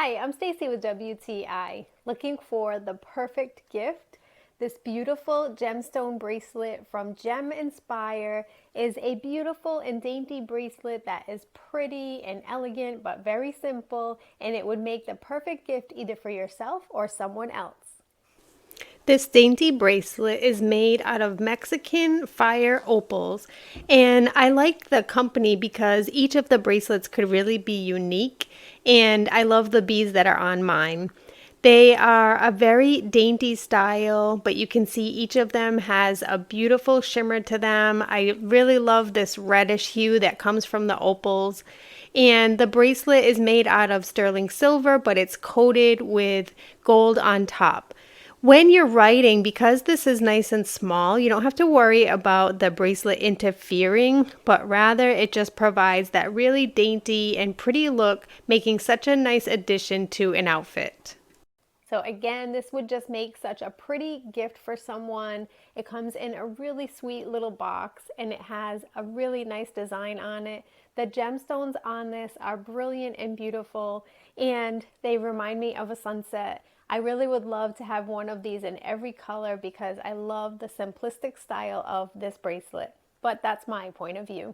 Hi, I'm Stacy with WTI, looking for the perfect gift. This beautiful gemstone bracelet from GemInspire is a beautiful and dainty bracelet that is pretty and elegant but very simple, and it would make the perfect gift either for yourself or someone else. This dainty bracelet is made out of Mexican fire opals, and I like the company because each of the bracelets could really be unique, and I love the beads that are on mine. They are a very dainty style, but you can see each of them has a beautiful shimmer to them. I really love this reddish hue that comes from the opals. And the bracelet is made out of sterling silver, but it's coated with gold on top. When you're writing, because this is nice and small, you don't have to worry about the bracelet interfering, but rather it just provides that really dainty and pretty look, making such a nice addition to an outfit. So again, this would just make such a pretty gift for someone. It comes in a really sweet little box and it has a really nice design on it. The gemstones on this are brilliant and beautiful, and they remind me of a sunset. I really would love to have one of these in every color because I love the simplistic style of this bracelet. But that's my point of view.